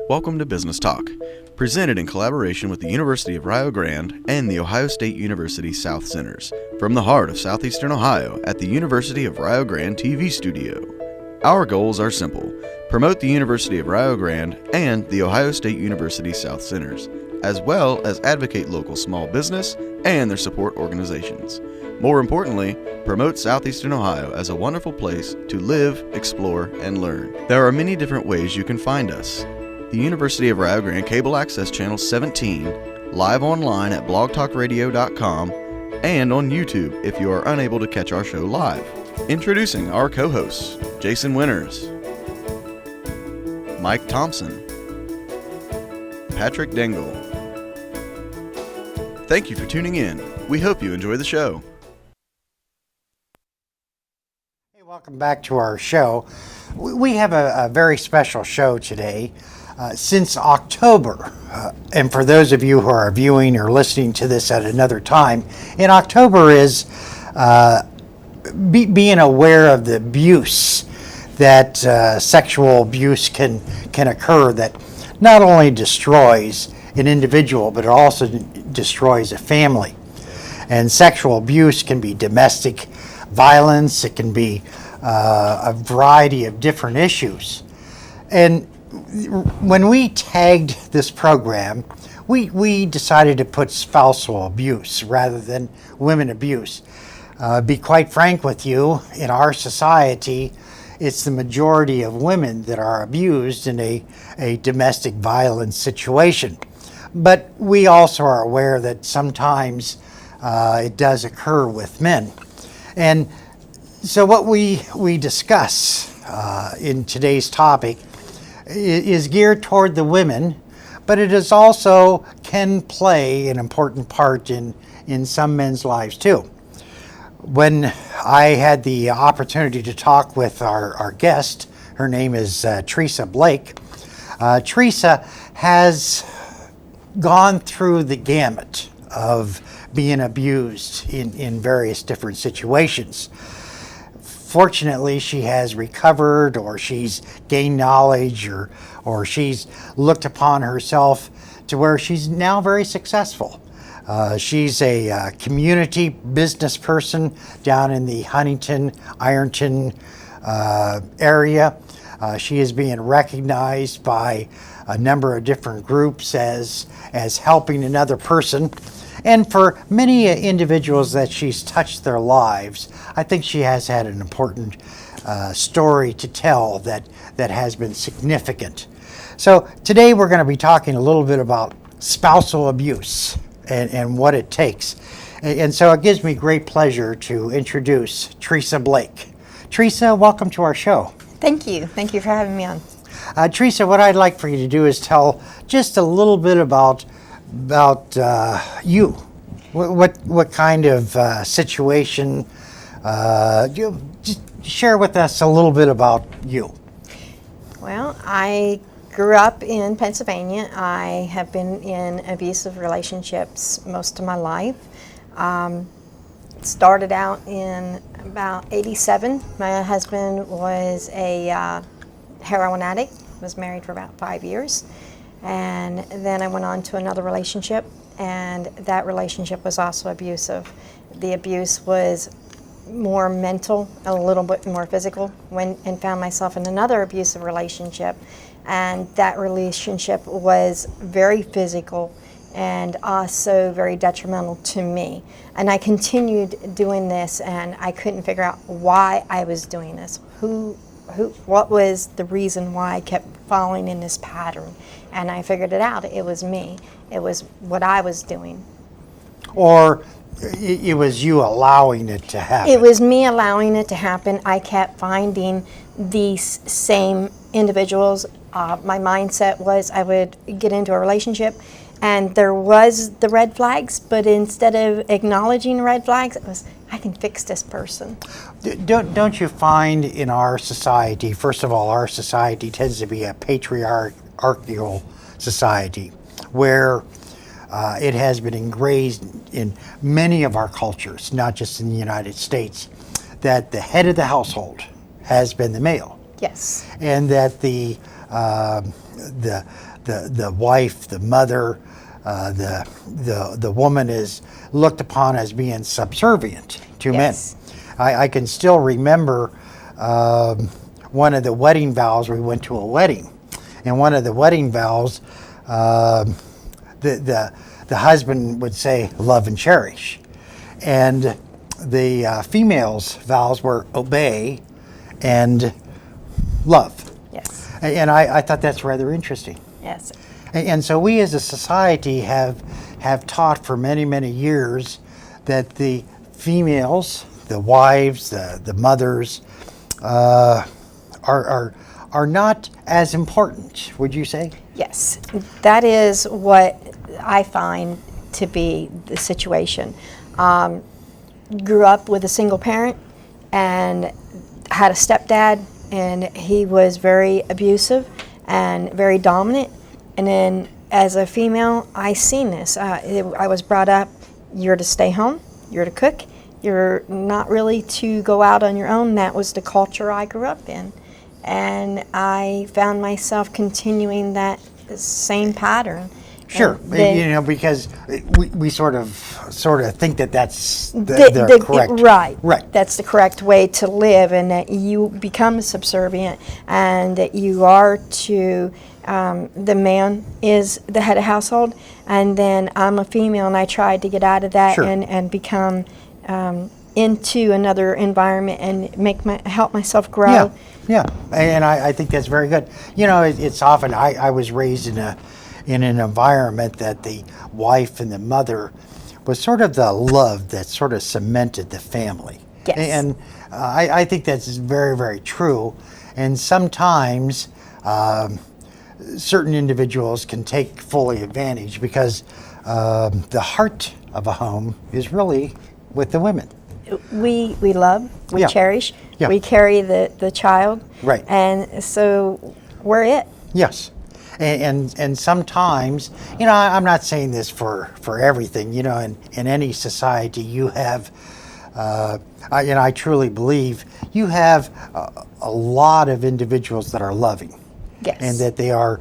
Welcome to Business Talk, presented in collaboration with the University of Rio Grande and the Ohio State University South Centers, from the heart of southeastern Ohio at the University of Rio Grande TV studio. Our goals are simple: promote the University of Rio Grande and the Ohio State University South Centers, as well as advocate local small business and their support organizations. More importantly, promote Southeastern Ohio as a wonderful place to live, explore, and learn. There are many different ways you can find us. The University of Rio Grande Cable Access Channel 17, live online at blogtalkradio.com, and on YouTube if you are unable to catch our show live. Introducing our co-hosts, Jason Winters, Mike Thompson, Patrick Dengel. Thank you for tuning in. We hope you enjoy the show. Welcome back to our show. We have a very special show today. Since October, and for those of you who are viewing or listening to this at another time, in October is being aware of the abuse that sexual abuse can occur, that not only destroys an individual, but it also destroys a family. And sexual abuse can be domestic violence, it can be a variety of different issues. And when we tagged this program, we decided to put spousal abuse rather than women abuse. Be quite frank with you, in our society, it's the majority of women that are abused in a domestic violence situation. But we also are aware that sometimes it does occur with men. And so what we discuss in today's topic is geared toward the women, but it is also can play an important part in some men's lives too. When I had the opportunity to talk with our guest, her name is Theresa Blake. Theresa has gone through the gamut of being abused in various different situations. Fortunately, she has recovered, or she's gained knowledge, or she's looked upon herself to where she's now very successful. She's a community business person down in the Huntington, Ironton area. She is being recognized by a number of different groups as helping another person. And for many individuals that she's touched their lives, I think she has had an important story to tell that has been significant. So today we're going to be talking a little bit about spousal abuse and what it takes. And so it gives me great pleasure to introduce Theresa Blake. Theresa, welcome to our show. Thank you. Thank you for having me on. Theresa, what I'd like for you to do is tell just a little bit about you. What kind of situation? You just share with us a little bit about you. Well, I grew up in Pennsylvania. I have been in abusive relationships most of my life. Started out in about '87. My husband was a heroin addict. Was married for about 5 years. And then I went on to another relationship, and that relationship was also abusive. The abuse was more mental, a little bit more physical, and found myself in another abusive relationship. And that relationship was very physical and also very detrimental to me. And I continued doing this, and I couldn't figure out why I was doing this. What was the reason why I kept falling in this pattern? And I figured it out. It was me. It was what I was doing. Or it was you allowing it to happen? It was me allowing it to happen. I kept finding these same individuals. My mindset was I would get into a relationship, and there was the red flags, but instead of acknowledging red flags, it was, I can fix this person. Don't you find in our society, first of all, our society tends to be a patriarchal society where it has been ingrained in many of our cultures, not just in the United States, that the head of the household has been the male. Yes. And that the the wife, the mother, the woman is looked upon as being subservient to Yes. men. I can still remember one of the wedding vows. We went to a wedding, and one of the wedding vows, the husband would say, "Love and cherish," and the female's vows were obey and love. Yes. And I thought that's rather interesting. Yes. And so we as a society have taught for many, many years that the females, the wives, the mothers, are not as important, would you say? Yes, that is what I find to be the situation. Grew up with a single parent and had a stepdad, and he was very abusive and very dominant. And then as a female, I seen this. I was brought up, you're to stay home, you're to cook, you're not really to go out on your own. That was the culture I grew up in. And I found myself continuing that same pattern. Sure, And then- you know, because we sort of think that that's the correct. Right. Right. That's the correct way to live, and that you become subservient, and that you are to the man is the head of household, and then I'm a female, and I tried to get out of that Sure. and become into another environment and help myself grow. Yeah, yeah, and I think that's very good. You know, it's often I was raised in an environment that the wife and the mother was sort of the love that sort of cemented the family. Yes. And I think that's very, very true. And sometimes certain individuals can take fully advantage because the heart of a home is really with the women. We love, we Yeah. cherish, Yeah. we carry the child. Right. And so we're it. Yes. And sometimes, you know, I'm not saying this for everything, you know, in any society you have, I truly believe you have a lot of individuals that are loving. Yes. And that they are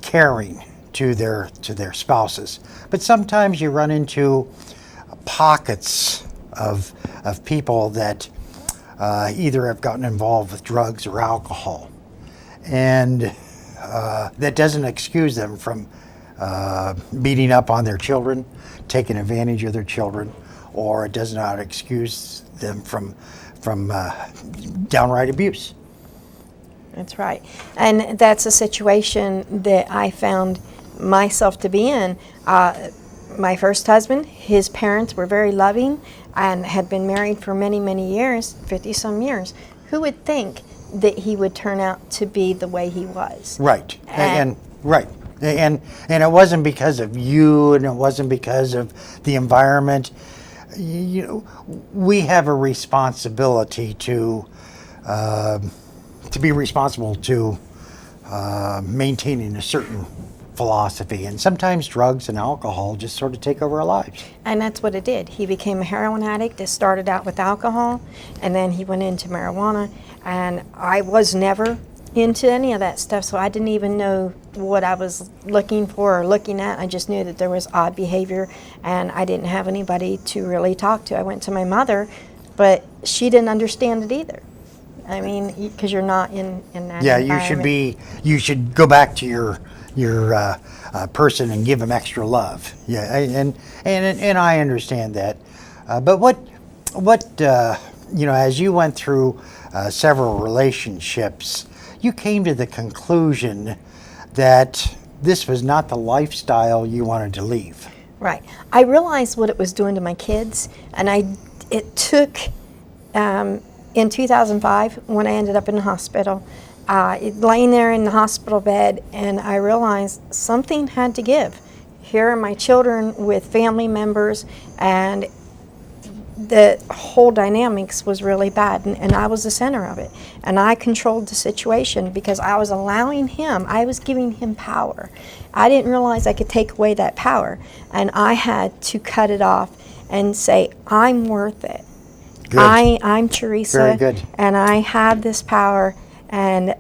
caring to their spouses. But sometimes you run into pockets of people that either have gotten involved with drugs or alcohol. And that doesn't excuse them from beating up on their children, taking advantage of their children, or it does not excuse them from downright abuse. That's right. And that's a situation that I found myself to be in. My first husband, his parents were very loving and had been married for many, many years, 50-some years. Who would think that he would turn out to be the way he was? Right. And- Right. And it wasn't because of you, and it wasn't because of the environment. You know, we have a responsibility to be responsible to maintaining a certain philosophy, and sometimes drugs and alcohol just sort of take over our lives. And that's what it did. He became a heroin addict. It started out with alcohol, and then he went into marijuana. And I was never into any of that stuff, so I didn't even know what I was looking for or looking at. I just knew that there was odd behavior, and I didn't have anybody to really talk to. I went to my mother, but she didn't understand it either. I mean, because you're not in that Yeah, environment. you should go back to your person and give them extra love. Yeah, and I understand that. But what you know, as you went through several relationships, you came to the conclusion that this was not the lifestyle you wanted to leave. Right. I realized what it was doing to my kids, and it took in 2005 when I ended up in the hospital, laying there in the hospital bed, and I realized something had to give. Here are my children with family members, and the whole dynamics was really bad, and I was the center of it. And I controlled the situation because I was allowing him, I was giving him power. I didn't realize I could take away that power, and I had to cut it off and say, I'm worth it. Good. I'm Theresa, Very good. and I have this power, and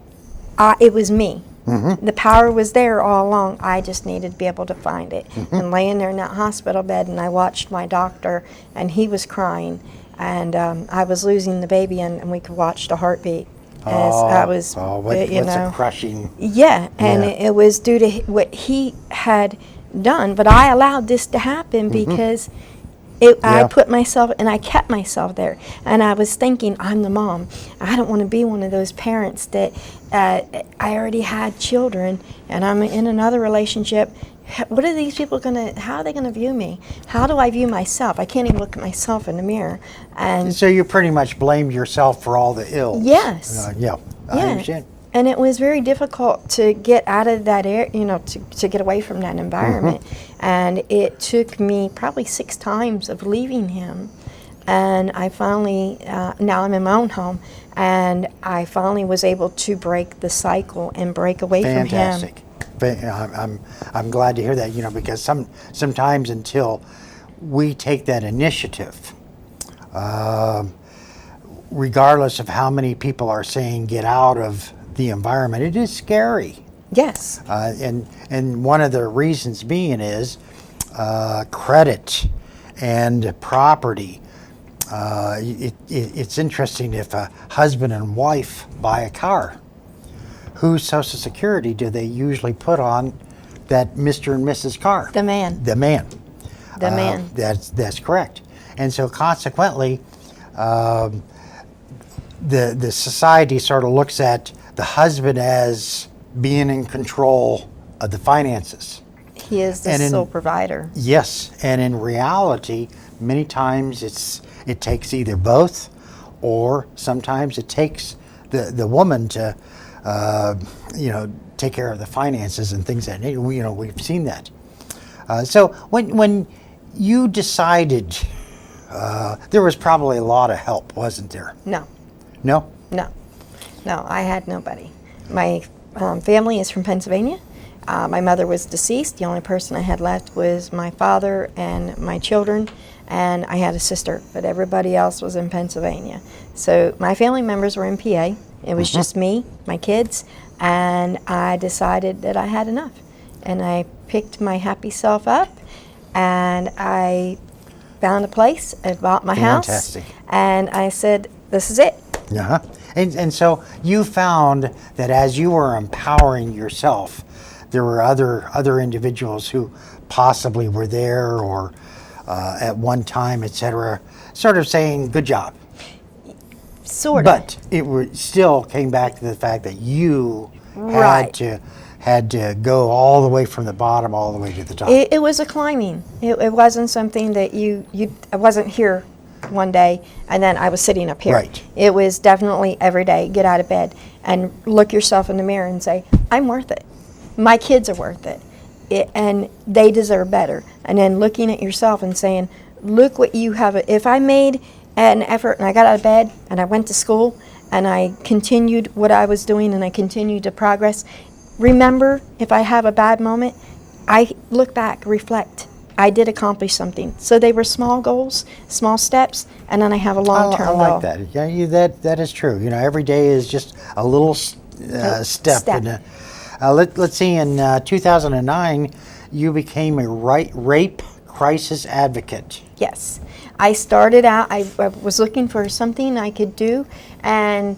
it was me. The power was there all along. I just needed to be able to find it. And laying there in that hospital bed, and I watched my doctor, and he was crying, and I was losing the baby, and we could watch the heartbeat. As I was, what's a crushing? Yeah, and Yeah. it was due to what he had done, but I allowed this to happen because I Yeah. put myself, and I kept myself there, and I was thinking, I'm the mom. I don't want to be one of those parents that I already had children, and I'm in another relationship. What are these people how are they gonna view me? How do I view myself? I can't even look at myself in the mirror. And So you pretty much blamed yourself for all the ills. yes. Yeah, I understand. And it was very difficult to get out of that to get away from that environment. And it took me probably 6 times of leaving him. And I finally, now I'm in my own home, and I finally was able to break the cycle and break away from him. Fantastic. I'm glad to hear that, because sometimes until we take that initiative, regardless of how many people are saying get out of the environment, it is scary. Yes. And one of the reasons being is credit and property. It's interesting, if a husband and wife buy a car, whose Social Security do they usually put on that Mr. and Mrs. car? The man. The man. The man. That's correct. And so consequently, the society sort of looks at the husband as being in control of the finances. He is the And sole provider. Yes, and in reality, many times it takes either both, or sometimes it takes the woman to take care of the finances and things that we've seen that. So when you decided, there was probably a lot of help, wasn't there? No. No? No, I had nobody. My family is from Pennsylvania. My mother was deceased. The only person I had left was my father and my children, and I had a sister, but everybody else was in Pennsylvania. So my family members were in PA. It was just me, my kids, and I decided that I had enough. And I picked my happy self up, and I found a place. I bought my Fantastic. house, and I said, this is it. Uh-huh. And so you found that as you were empowering yourself, there were other individuals who possibly were there or at one time, etc., sort of saying, good job. Sort of. But it still came back to the fact that you Right. had to go all the way from the bottom all the way to the top. It was a climbing. It wasn't something that I wasn't here one day and then I was sitting up here. Right. It was definitely every day, get out of bed and look yourself in the mirror and say, I'm worth it. My kids are worth it. And they deserve better. And then looking at yourself and saying, look what you have. If I made an effort and I got out of bed and I went to school and I continued what I was doing and I continued to progress, remember, if I have a bad moment, I look back, reflect. I did accomplish something. So they were small goals, small steps, and then I have a long-term I goal. like that. Yeah, that is true. Every day is just a little step. Step. Let's see. In 2009, you became a rape crisis advocate. Yes. I started out, I was looking for something I could do, and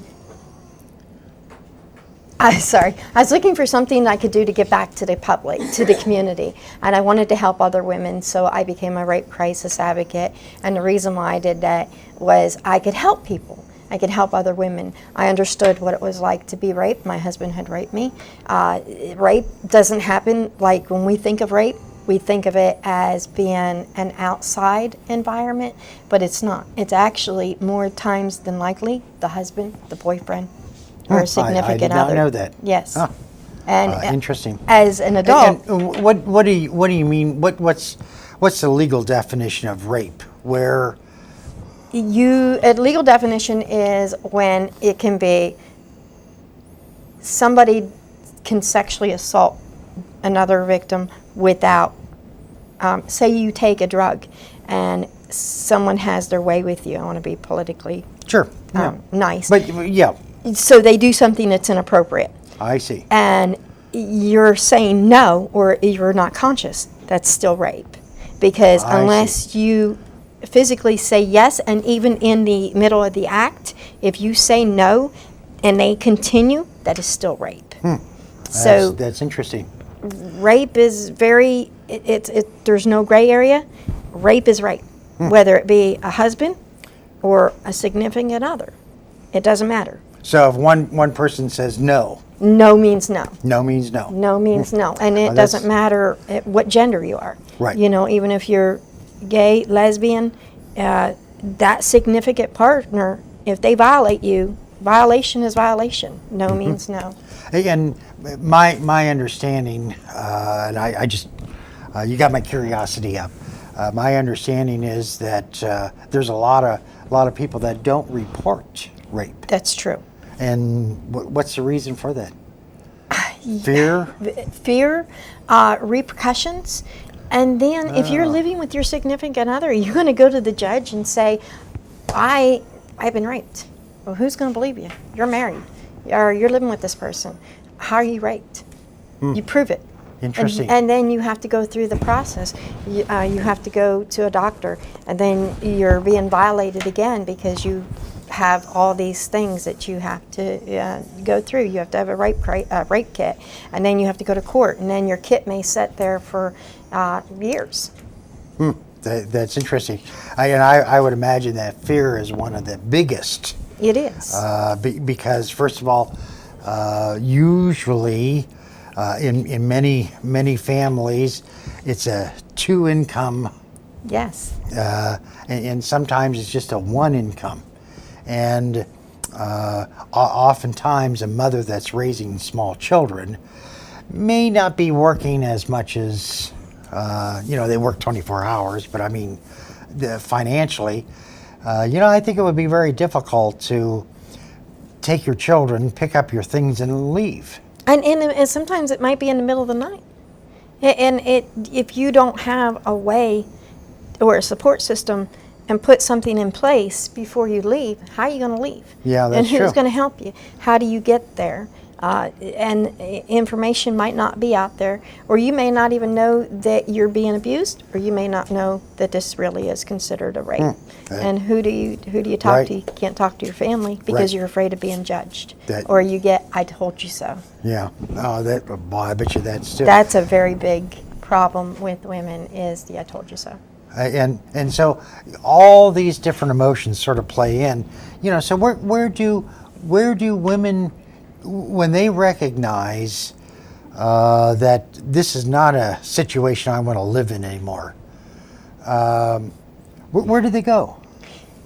I was looking for something I could do to give back to the public, to the community, and I wanted to help other women, so I became a rape crisis advocate. And the reason why I did that was I could help people. I could help other women. I understood what it was like to be raped. My husband had raped me. Rape doesn't happen like when we think of rape. We think of it as being an outside environment, but it's not. It's actually more times than likely the husband, the boyfriend, or a significant I did other. not know that. Yes. Huh. And Interesting. as an adult, And what do you mean? What's the legal definition of rape? Where a legal definition is when it can be somebody can sexually assault another victim without, say you take a drug and someone has their way with you. I want to be politically sure, yeah. nice. But yeah, So they do something that's inappropriate. I see. and you're saying no or you're not conscious, that's still rape. Because I unless you physically say yes, and even in the middle of the act, if you say no and they continue, that is still rape. So That's interesting. rape is very, there's no gray area. Rape is rape, whether it be a husband or a significant other. It doesn't matter. So if one person says no, No means no. no means no. No means no. And it that's- doesn't matter what gender you are. Right. You know, even if you're gay, lesbian, that significant partner, if they violate you, violation is violation. No means no. And my understanding, and I just, you got my curiosity up. My understanding is that there's a lot of people that don't report rape. That's true. And what's the reason for that? Fear? Fear, repercussions. And then if you're living with your significant other, you're going to go to the judge and say, I've been raped. Well, who's going to believe you? You're married. Or you're living with this person. How are you raped? You prove it. Interesting. And then you have to go through the process. You have to go to a doctor, and then you're being violated again because you have all these things that you have to go through. You have to have a rape kit, and then you have to go to court, and then your kit may sit there for years. That's interesting. I would imagine that fear is one of the biggest. It is. Because first of all, usually in many families, it's a two-income, Yes. and sometimes it's just a one income. And oftentimes a mother that's raising small children may not be working as much as, they work 24 hours, but I mean, financially, I think it would be very difficult to take your children, pick up your things, and leave. And sometimes it might be in the middle of the night. And if you don't have a way or a support system and put something in place before you leave, how are you going to leave? Yeah, that's And who's true. going to help you? How do you get there? And information might not be out there, or you may not even know that you're being abused, or you may not know that this really is considered a rape. And who do you talk Right. to? You can't talk to your family because Right. you're afraid of being judged, That- or you get "I told you so." Yeah. Oh, boy, I bet you that's too. That's a very big problem with women, is the "I told you so." And so all these different emotions sort of play in. So where do women, when they recognize that this is not a situation I want to live in anymore, where do they go?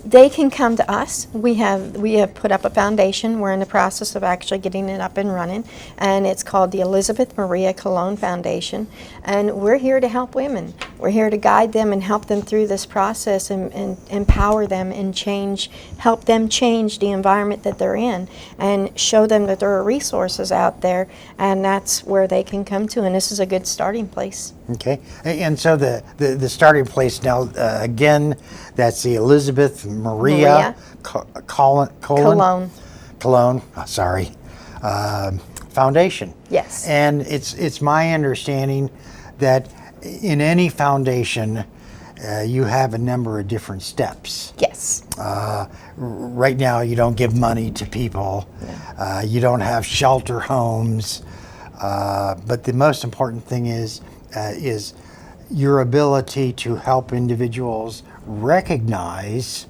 They can come to us. We have put up a foundation. We're in the process of actually getting it up and running, and it's called the Elizabeth Maria Cologne Foundation. And we're here to help women. We're here to guide them and help them through this process and empower them and help them change the environment that they're in, and show them that there are resources out there, and that's where they can come to. And this is a good starting place. Okay, and so the starting place now, again, that's the Elizabeth Maria Cologne. Foundation. Yes. And it's my understanding that in any foundation, you have a number of different steps. Yes. Right now, you don't give money to people. You don't have shelter homes. But the most important thing is your ability to help individuals recognize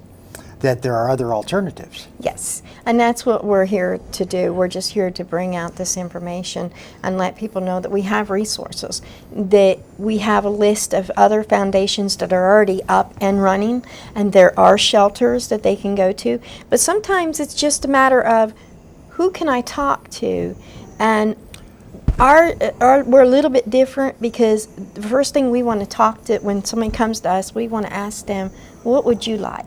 that there are other alternatives. Yes, and that's what we're here to do. We're just here to bring out this information and let people know that we have resources, that we have a list of other foundations that are already up and running, and there are shelters that they can go to. But sometimes it's just a matter of, who can I talk to? And we're a little bit different, because the first thing we want to talk to, when someone comes to us, we want to ask them, what would you like?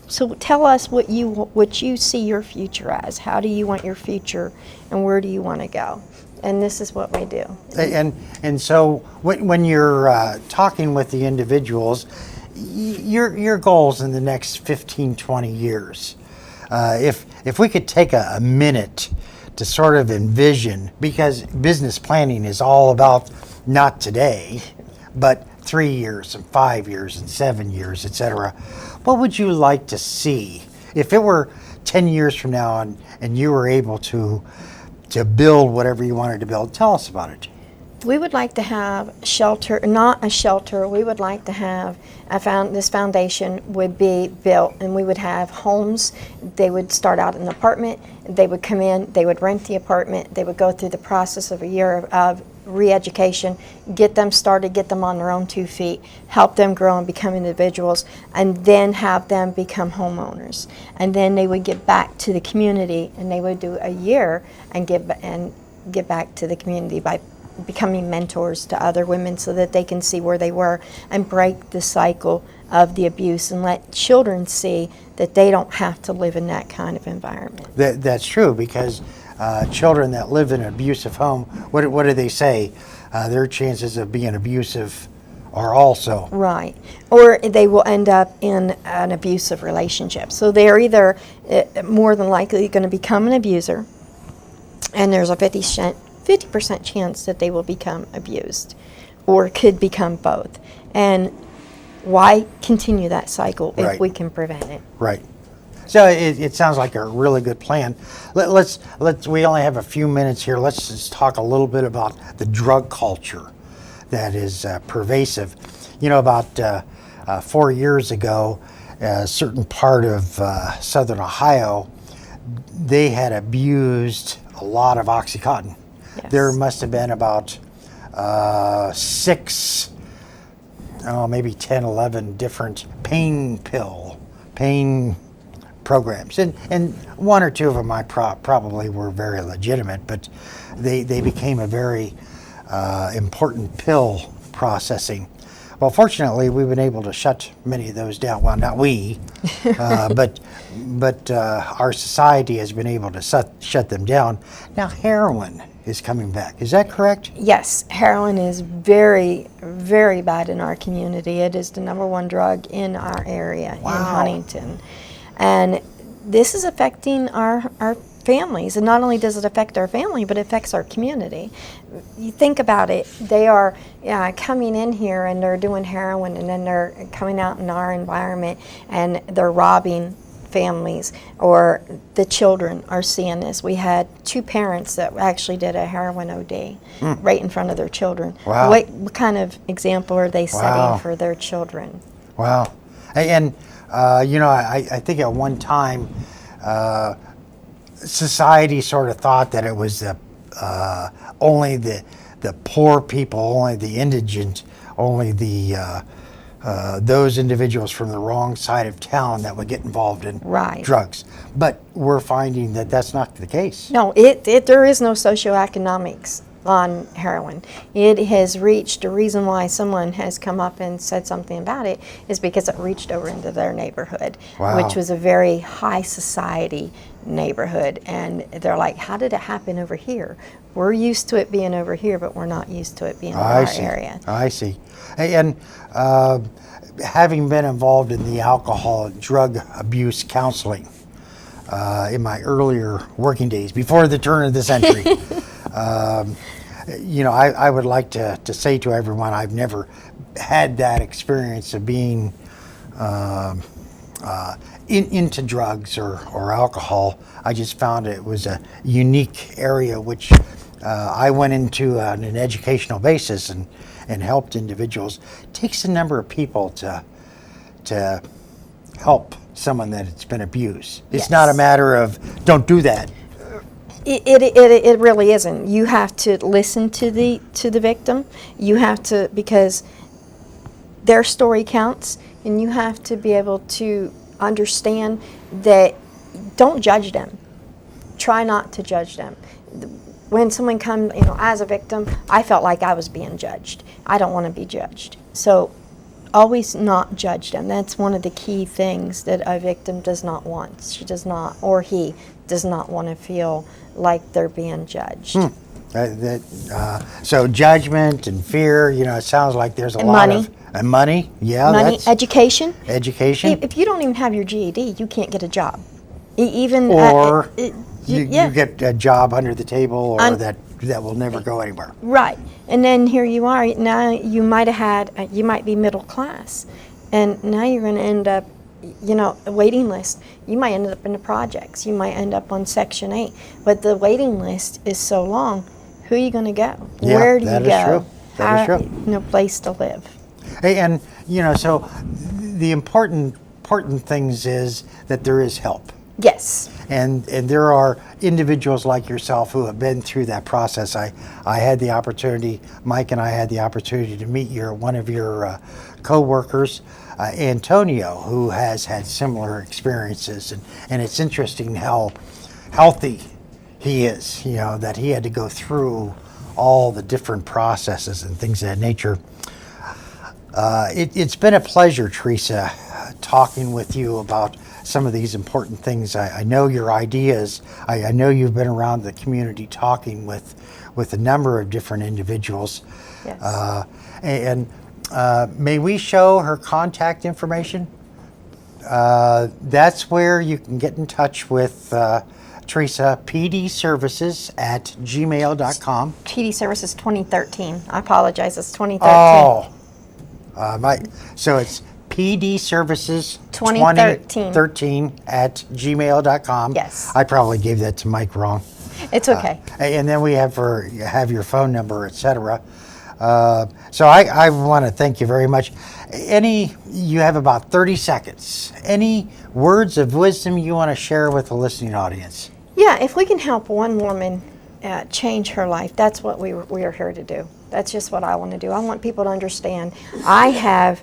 So tell us what you see your future as. How do you want your future, and where do you want to go? And this is what we do. And so when you're talking with the individuals, your goals in the next 15, 20 years, if we could take a minute to sort of envision, because business planning is all about not today, but 3 years and 5 years and 7 years, etc. What would you like to see if it were 10 years from now and you were able to build whatever you wanted to build? Tell us about it. We would like to have shelter, not a shelter. We would like to have this foundation would be built, and we would have homes. They would start out in an apartment. They would come in. They would rent the apartment. They would go through the process of a year of re-education, get them started, get them on their own 2 feet, help them grow and become individuals, and then have them become homeowners. And then they would get back to the community, and they would do a year and get back to the community by becoming mentors to other women so that they can see where they were and break the cycle of the abuse and let children see that they don't have to live in that kind of environment. That's true, because children that live in an abusive home, what do they say? Their chances of being abusive are also. Right. Or they will end up in an abusive relationship. So they're either more than likely going to become an abuser, and there's a 50% chance that they will become abused, or could become both. And why continue that cycle if Right. we can prevent it? Right. So it sounds like a really good plan. Let's we only have a few minutes here. Let's just talk a little bit about the drug culture that is pervasive. You know, about 4 years ago, a certain part of southern Ohio, they had abused a lot of OxyContin. Yes. There must have been about 6, maybe 10, 11 different pain programs, and 1 or 2 of them probably were very legitimate, but they became a very important pill processing. Well, fortunately, we've been able to shut many of those down. Well, not we, but our society has been able to shut them down. Now, heroin is coming back. Is that correct? Yes, heroin is very, very bad in our community. It is the #1 drug in our area Wow. in Huntington. And this is affecting our families. And not only does it affect our family, but it affects our community. You think about it, they are coming in here and they're doing heroin, and then they're coming out in our environment and they're robbing families, or the children are seeing this. We had 2 parents that actually did a heroin OD right in front of their children. Wow. What kind of example are they setting Wow. for their children? Wow. And you know, I think at one time, society sort of thought that it was only the poor people, only the indigent, only those individuals from the wrong side of town that would get involved in Right. drugs. But we're finding that that's not the case. No, there is no socioeconomics on heroin. It has reached, the reason why someone has come up and said something about it is because it reached over into their neighborhood, Wow. which was a very high society neighborhood. And they're like, how did it happen over here? We're used to it being over here, but we're not used to it being in our area. I see. And having been involved in the alcohol and drug abuse counseling in my earlier working days, before the turn of the century, you know, I would like to say to everyone, I've never had that experience of being into drugs or alcohol. I just found it was a unique area which I went into on an educational basis and helped individuals. It takes a number of people to help someone that's been abused. It's Yes. not a matter of don't do that. It really isn't. You have to listen to the victim. You have to, because their story counts, and you have to be able to understand that. Don't judge them. Try not to judge them. When someone comes, you know, as a victim, I felt like I was being judged. I don't want to be judged. So always not judge them. That's one of the key things that a victim does not want. She does not, or he does not want to feel like they're being judged. So judgment and fear, you know, it sounds like there's a And lot money. of money. Yeah, Money, that's education. education. If you don't even have your GED, you can't get a job. Even Or You get a job under the table, or Un- that will never go anywhere. Right. And then here you are. Now you might have had, you might be middle class. And now you're going to end up, a waiting list. You might end up in the projects. You might end up on Section 8. But the waiting list is so long. Who are you going to go? Yeah, Where do you that is go? true. That is true. No place to live. Hey, and, so the important things is that there is help. Yes. And there are individuals like yourself who have been through that process. I had the opportunity, Mike and I had the opportunity to meet one of your co-workers, Antonio, who has had similar experiences. And it's interesting how healthy he is, that he had to go through all the different processes and things of that nature. It's been a pleasure, Theresa, talking with you about some of these important things. I know your ideas. I know you've been around the community talking with a number of different individuals. Yes. And may we show her contact information? That's where you can get in touch with Theresa, pdservices@gmail.com. PD Services 2013. I apologize. It's 2013. Oh, so it's pdservices 2013 @gmail.com. Yes. I probably gave that to Mike wrong. It's okay. And then we have your phone number, etc. So I want to thank you very much. You have about 30 seconds. Any words of wisdom you want to share with the listening audience? Yeah, if we can help one woman change her life, that's what we are here to do. That's just what I want to do. I want people to understand I have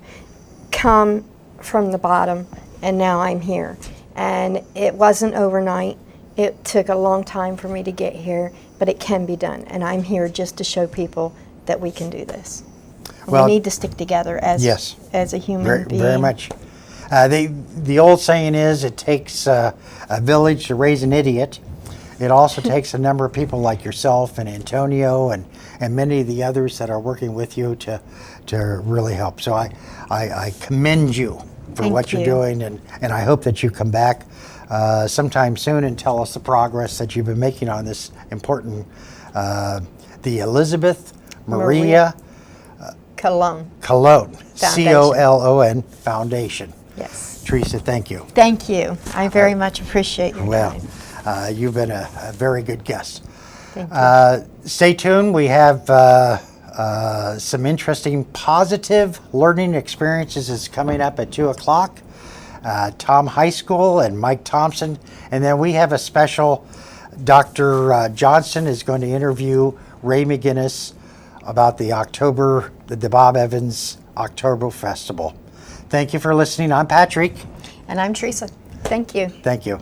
come from the bottom and now I'm here. And it wasn't overnight. It took a long time for me to get here, but it can be done. And I'm here just to show people that we can do this. Well, we need to stick together as a human being. Very much. The old saying is, it takes a village to raise an idiot. It also takes a number of people like yourself and Antonio and many of the others that are working with you to really help. So I commend you for Thank what you're you. doing, and I hope that you come back sometime soon and tell us the progress that you've been making on this important, the Elizabeth Maria Colon. Colon, Foundation. COLON Foundation. Yes. Teresa, thank you. Thank you. I very much appreciate your Well, time. you've been a very good guest. Thank you. Stay tuned. We have some interesting positive learning experiences is coming up at 2 o'clock. Tom High School and Mike Thompson. And then we have a special, Dr. Johnson is going to interview Ray McGinnis about the Bob Evans October Festival. Thank you for listening. I'm Patrick. And I'm Theresa. Thank you. Thank you.